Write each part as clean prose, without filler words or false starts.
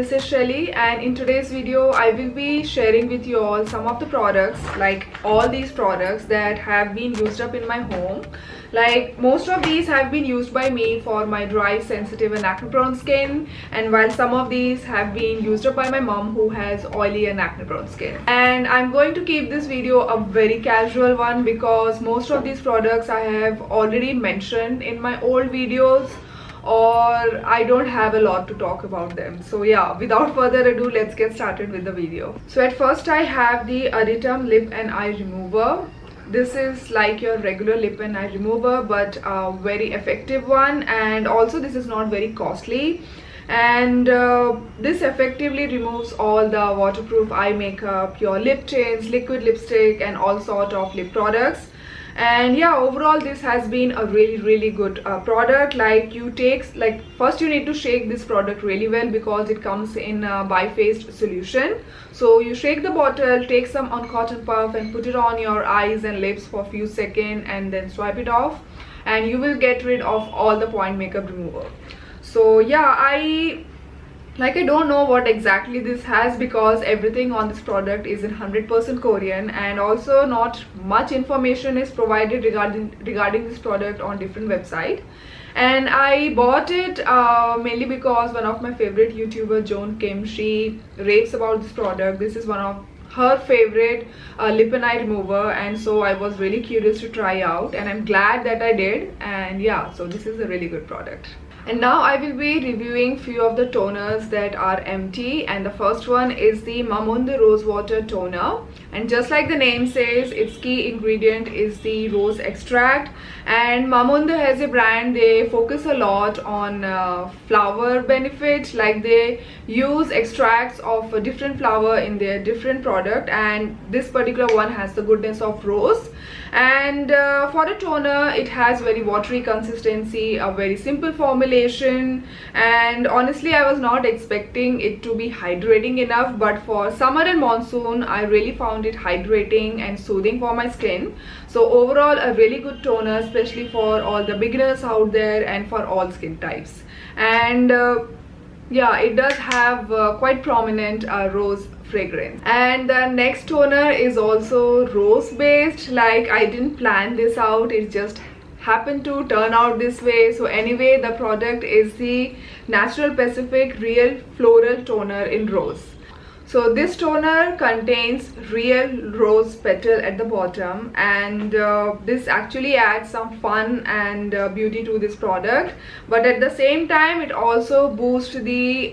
this is Shelly, and in today's video I will be sharing with you all some of the products, like all these products that have been used up in my home. Like most of these have been used by me for my dry, sensitive and acne prone skin, and while some of these have been used up by my mom who has oily and acne prone skin. And I'm going to keep this video a very casual one because most of these products I have already mentioned in my old videos, or I don't have a lot to talk about them. So yeah, without further ado, let's get started with the video. So at first I have the Aditum Lip and Eye Remover. This is like your regular lip and eye remover, but a very effective one, and also this is not very costly. And this effectively removes all the waterproof eye makeup, your lip tints, liquid lipstick and all sort of lip products. And yeah, overall this has been a really good product. Like first you need to shake this product really well because it comes in a bi-phased solution. So you shake the bottle, take some on cotton puff and put it on your eyes and lips for a few seconds and then swipe it off, and you will get rid of all the point makeup remover. So yeah, I don't know what exactly this has because everything on this product is in 100% Korean, and also not much information is provided regarding this product on different website. And I bought it mainly because one of my favorite YouTuber, Joan Kim, she raves about this product. This is one of her favorite lip and eye remover, and so I was really curious to try out, and I'm glad that I did. And yeah, so this is a really good product. And now I will be reviewing few of the toners that are empty, and the first one is the Mamonde Rose Water Toner. And just like the name says, its key ingredient is the rose extract. And Mamonde has a brand, they focus a lot on flower benefits, like they use extracts of a different flower in their different product, and this particular one has the goodness of rose. And for a toner, it has very watery consistency, a very simple formulation, and honestly I was not expecting it to be hydrating enough, but for summer and monsoon I really found it hydrating and soothing for my skin. So overall a really good toner, especially for all the beginners out there and for all skin types. And yeah, it does have quite prominent rose fragrance. And the next toner is also rose based. Like I didn't plan this out, it just happened to turn out this way. So anyway, the product is the Natural Pacific Real Floral Toner in Rose. So this toner contains real rose petal at the bottom, and this actually adds some fun and beauty to this product, but at the same time it also boosts the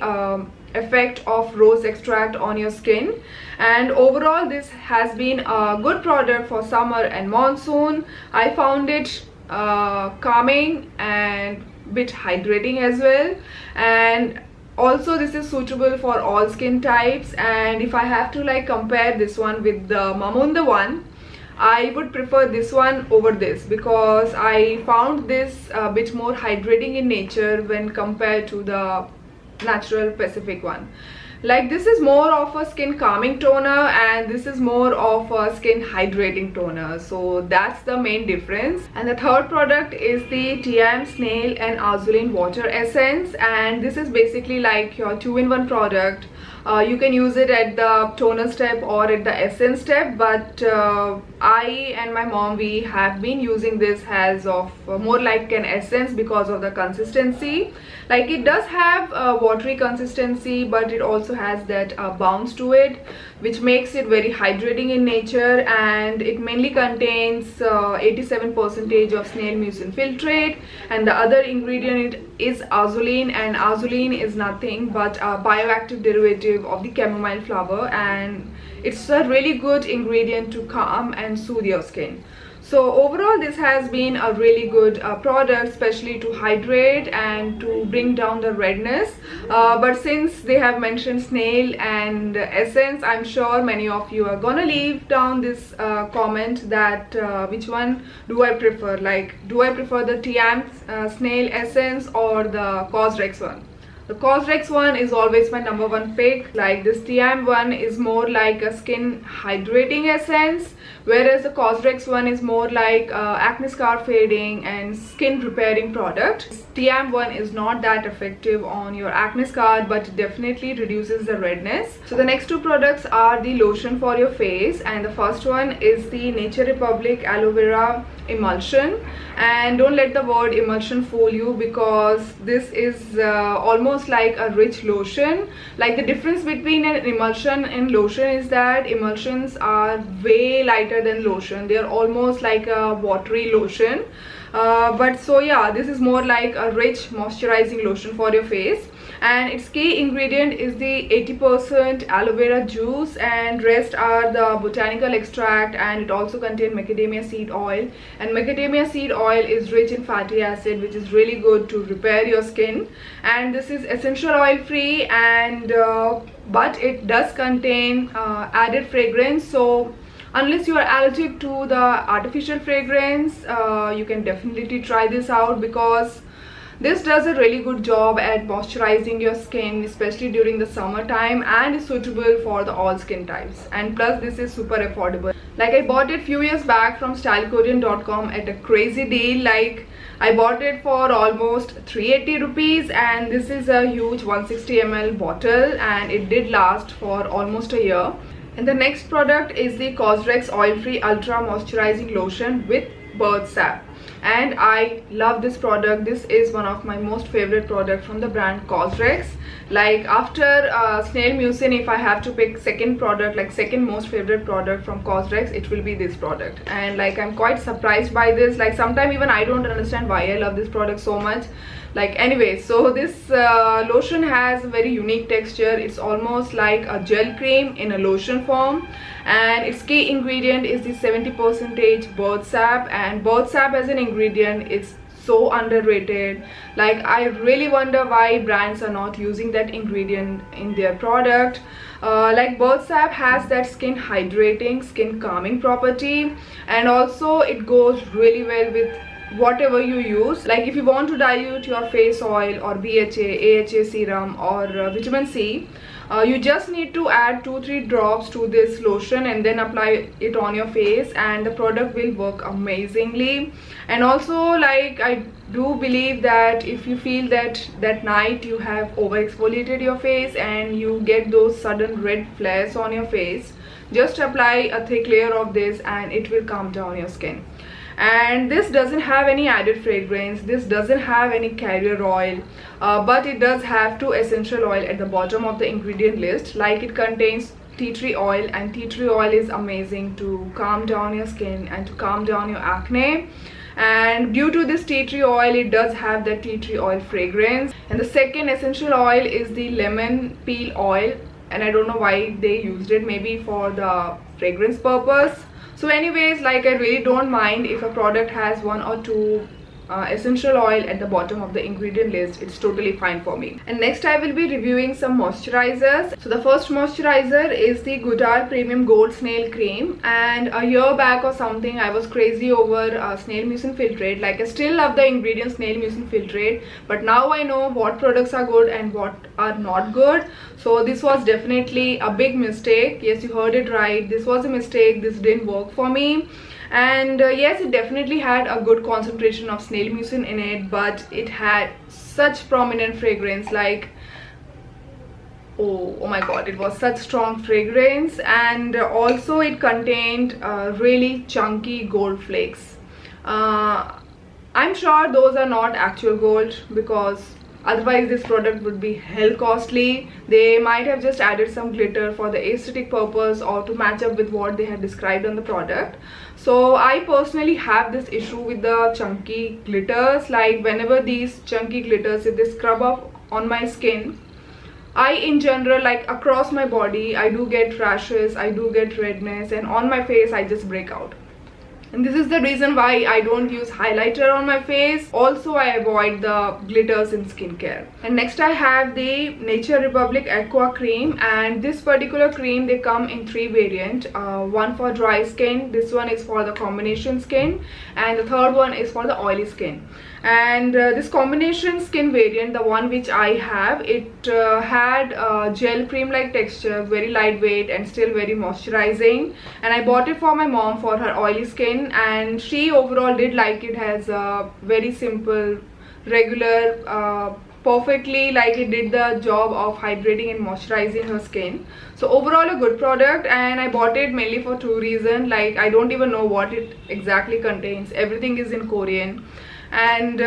effect of rose extract on your skin. And overall this has been a good product for summer and monsoon. I found it calming and bit hydrating as well, and also this is suitable for all skin types. And if I have to like compare this one with the Mamonde one, I would prefer this one over this because I found this a bit more hydrating in nature when compared to the Natural Pacific one. Like this is more of a skin calming toner and this is more of a skin hydrating toner, so that's the main difference. And the third product is the Tiam Snail and Azulene Water Essence, and this is basically like your 2-in-1 product. You can use it at the toner step or at the essence step, but I and my mom, we have been using this as of more like an essence because of the consistency. Like it does have a watery consistency, but it also has that bounce to it, which makes it very hydrating in nature. And it mainly contains 87% of snail mucin filtrate, and the other ingredient is azulene, and azulene is nothing but a bioactive derivative of the chamomile flower, and it's a really good ingredient to calm and soothe your skin. So overall this has been a really good product, especially to hydrate and to bring down the redness. But since they have mentioned snail and essence, I'm sure many of you are gonna leave down this comment that which one do I prefer. Like, do I prefer the Tiam snail essence or the Cosrx one? The Cosrx one is always my number one pick. Like this Tiam one is more like a skin hydrating essence, whereas the Cosrx one is more like acne scar fading and skin repairing product. Tiam one is not that effective on your acne scar, but it definitely reduces the redness. So the next two products are the lotion for your face, and the first one is the Nature Republic Aloe Vera Emulsion. And don't let the word emulsion fool you, because this is almost like a rich lotion. Like the difference between an emulsion and lotion is that emulsions are way lighter than lotion. They are almost like a watery lotion. But so yeah, this is more like a rich moisturizing lotion for your face, and its key ingredient is the 80% aloe vera juice, and rest are the botanical extract, and it also contains macadamia seed oil, and macadamia seed oil is rich in fatty acid, which is really good to repair your skin. And this is essential oil free, and but it does contain added fragrance. So unless you are allergic to the artificial fragrance, you can definitely try this out, because this does a really good job at moisturizing your skin, especially during the summertime, and is suitable for the all skin types. And plus this is super affordable. Like I bought it few years back from stylekorean.com at a crazy deal. Like I bought it for almost 380 rupees, and this is a huge 160 ml bottle, and it did last for almost a year. And the next product is the Cosrx Oil Free Ultra Moisturizing Lotion with Bird Sap. And I love this product. This is one of my most favorite product from the brand Cosrx. Like after Snail Mucin, if I have to pick second product, like second most favorite product from Cosrx, it will be this product. And like I'm quite surprised by this. Like sometimes even I don't understand why I love this product so much. Like anyway, so this lotion has a very unique texture. It's almost like a gel cream in a lotion form, and its key ingredient is the 70% bird sap. And bird sap as an ingredient is so underrated. Like I really wonder why brands are not using that ingredient in their product. Like bird sap has that skin hydrating, skin calming property, and also it goes really well with whatever you use. Like if you want to dilute your face oil or BHA, AHA serum or vitamin C, you just need to add 2-3 drops to this lotion and then apply it on your face, and the product will work amazingly. And also, like I do believe that if you feel that that night you have over exfoliated your face and you get those sudden red flares on your face, just apply a thick layer of this and it will calm down your skin. And this doesn't have any added fragrance, this doesn't have any carrier oil, but it does have 2 essential oil at the bottom of the ingredient list. Like it contains tea tree oil, and tea tree oil is amazing to calm down your skin and to calm down your acne. And due to this tea tree oil, it does have the tea tree oil fragrance. And the second essential oil is the lemon peel oil, and I don't know why they used it, maybe for the fragrance purpose. So anyways, like I really don't mind if a product has 1 or 2 essential oil at the bottom of the ingredient list. It's totally fine for me. And next I will be reviewing some moisturizers. So the first moisturizer is the Goodar Premium Gold Snail Cream, and a year back or something I was crazy over Snail Mucin Filtrate. Like I still love the ingredient Snail Mucin Filtrate, but now I know what products are good and what are not good. So this was definitely a big mistake. Yes, you heard it right, this was a mistake. This didn't work for me. And yes, it definitely had a good concentration of snail mucin in it, but it had such prominent fragrance. Like oh my god, it was such strong fragrance. And also it contained really chunky gold flakes. I'm sure those are not actual gold, because otherwise this product would be hell costly. They might have just added some glitter for the aesthetic purpose or to match up with what they had described on the product. So I personally have this issue with the chunky glitters. Like whenever these chunky glitters, if they scrub up on my skin, I in general, like across my body, I do get rashes, I do get redness, and on my face I just break out. and this is the reason why I don't use highlighter on my face. Also, I avoid the glitters in skincare. And next I have the Nature Republic Aqua Cream, and this particular cream, they come in 3 variants. One for dry skin, this one is for the combination skin, and the third one is for the oily skin. And this combination skin variant, the one which I have, it had gel cream like texture, very lightweight and still very moisturizing, and I bought it for my mom for her oily skin, and she overall did like it. Has a very simple, regular, perfectly, like it did the job of hydrating and moisturizing her skin. So overall a good product, and I bought it mainly for 2 reasons. Like, I don't even know what it exactly contains, everything is in Korean, and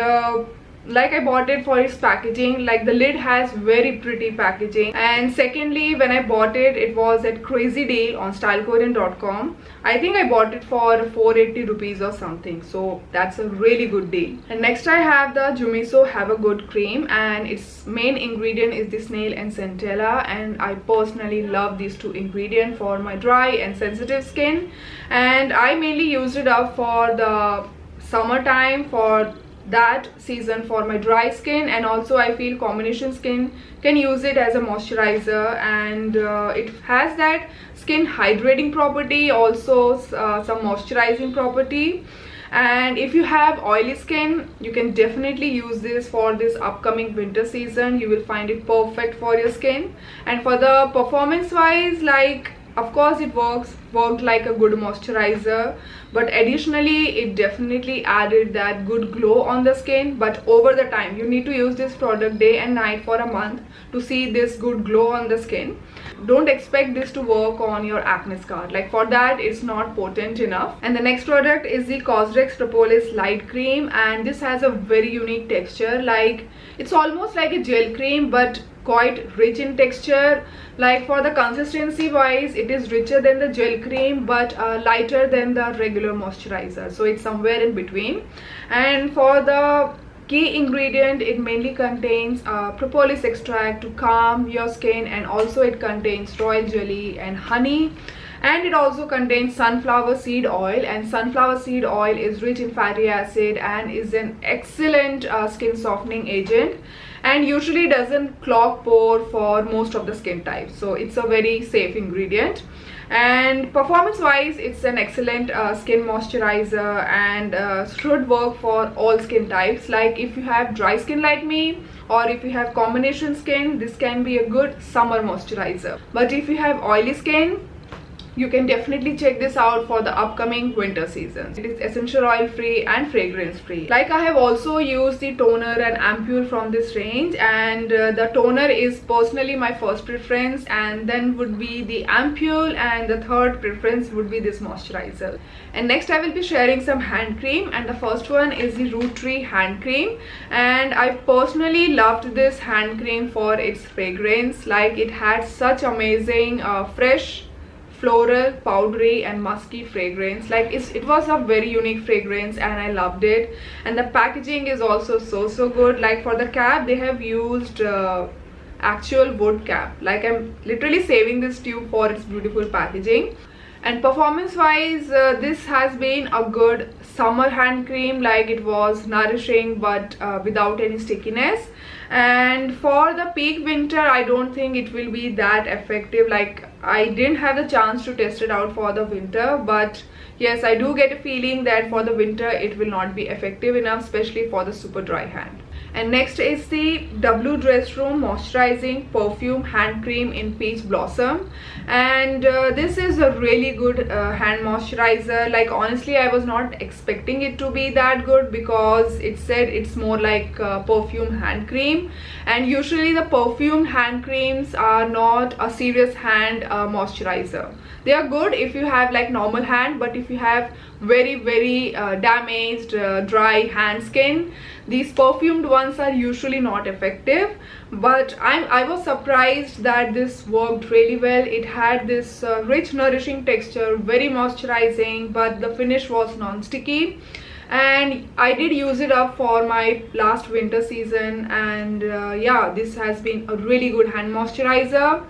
like, I bought it for its packaging. Like, the lid has very pretty packaging, and secondly, when I bought it, it was at crazy deal on stylekorean.com. I think I bought it for 480 rupees or something, so that's a really good deal. And next I have the Jumiso Have a Good cream, and its main ingredient is the snail and centella, and I personally love these 2 ingredients for my dry and sensitive skin, and I mainly used it up for the summertime, for that season, for my dry skin, and also I feel combination skin can use it as a moisturizer, and it has that skin hydrating property, also some moisturizing property. And if you have oily skin, you can definitely use this for this upcoming winter season. You will find it perfect for your skin. And for the performance wise, like, of course it worked like a good moisturizer, but additionally it definitely added that good glow on the skin. But over the time, you need to use this product day and night for a month to see this good glow on the skin. Don't expect this to work on your acne scar. Like, for that, it's not potent enough. And the next product is the Cosrx Propolis Light Cream, and this has a very unique texture. Like, it's almost like a gel cream, but quite rich in texture. Like, for the consistency wise, it is richer than the gel cream, but lighter than the regular moisturizer, so it's somewhere in between. And for the key ingredient, it mainly contains propolis extract to calm your skin, and also it contains royal jelly and honey, and it also contains sunflower seed oil, and sunflower seed oil is rich in fatty acid and is an excellent skin softening agent, and usually doesn't clog pore for most of the skin types, so it's a very safe ingredient. And performance wise, it's an excellent skin moisturizer, and should work for all skin types. Like, if you have dry skin like me, or if you have combination skin, this can be a good summer moisturizer. But if you have oily skin, you can definitely check this out for the upcoming winter season. It is essential oil free and fragrance free. Like, I have also used the toner and ampule from this range, and the toner is personally my first preference, and then would be the ampule, and the third preference would be this moisturizer. And next I will be sharing some hand cream, and the first one is the Root Tree hand cream, and I personally loved this hand cream for its fragrance. Like, it had such amazing fresh, floral, powdery and musky fragrance. Like, it was a very unique fragrance, and I loved it. And the packaging is also so good. Like, for the cap, they have used actual wood cap. Like, I'm literally saving this tube for its beautiful packaging. And performance wise, this has been a good summer hand cream. Like, it was nourishing but without any stickiness. And for the peak winter, I don't think it will be that effective. Like, I didn't have the chance to test it out for the winter, but yes, I do get a feeling that for the winter it will not be effective enough, especially for the super dry hand. And next is the W Dress Room Moisturizing Perfume Hand Cream in Peach Blossom, and this is a really good hand moisturizer. Like, honestly, I was not expecting it to be that good, because it said it's more like perfume hand cream, and usually the perfumed hand creams are not a serious hand moisturizer. They are good if you have like normal hand, but if you have very damaged dry hand skin, these perfumed ones are usually not effective. But I was surprised that this worked really well. It had this rich nourishing texture, very moisturizing, but the finish was non-sticky, and I did use it up for my last winter season, and yeah, this has been a really good hand moisturizer.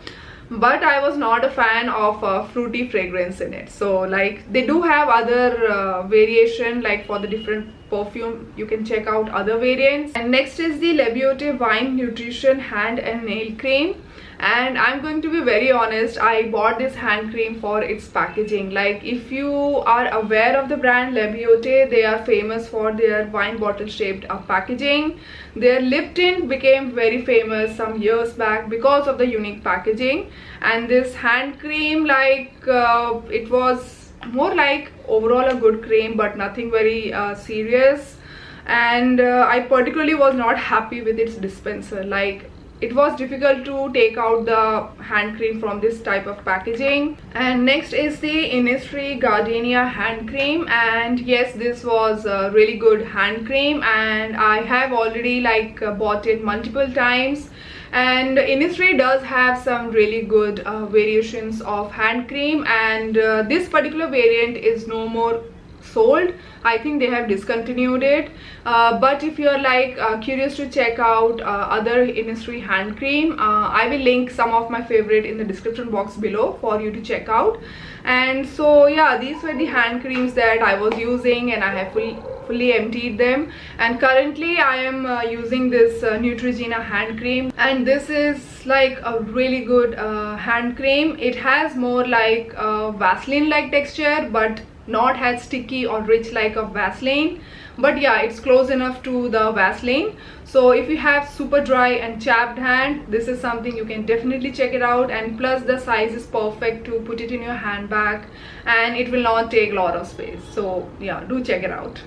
but I was not a fan of fruity fragrance in it. So like they do have other variation, like for the different perfume you can check out other variants. And next is the Le Beauty Wine Nutrition Hand and Nail Cream. And I'm going to be very honest, I bought this hand cream for its packaging. Like if you are aware of the brand Le Beauty, they are famous for their wine bottle shaped packaging. Their lip tint became very famous some years back because of the unique packaging. And this hand cream, like it was more like overall a good cream, but nothing very serious. And I particularly was not happy with its dispenser. Like it was difficult to take out the hand cream from this type of packaging. And next is the Innisfree Gardenia hand cream. And yes, this was a really good hand cream, and I have already like bought it multiple times. And Innisfree does have some really good variations of hand cream, and this particular variant is no more sold. I think they have discontinued it, but if you're like curious to check out other Innisfree hand cream, I will link some of my favorite in the description box below for you to check out. And so yeah, these were the hand creams that I was using, and I have fully emptied them. And currently I am using this Neutrogena hand cream, and this is like a really good hand cream. It has more like Vaseline like texture, but not as sticky or rich like a Vaseline, but yeah, it's close enough to the Vaseline. So if you have super dry and chapped hand, this is something you can definitely check it out. And plus the size is perfect to put it in your handbag, and it will not take a lot of space. So yeah, do check it out.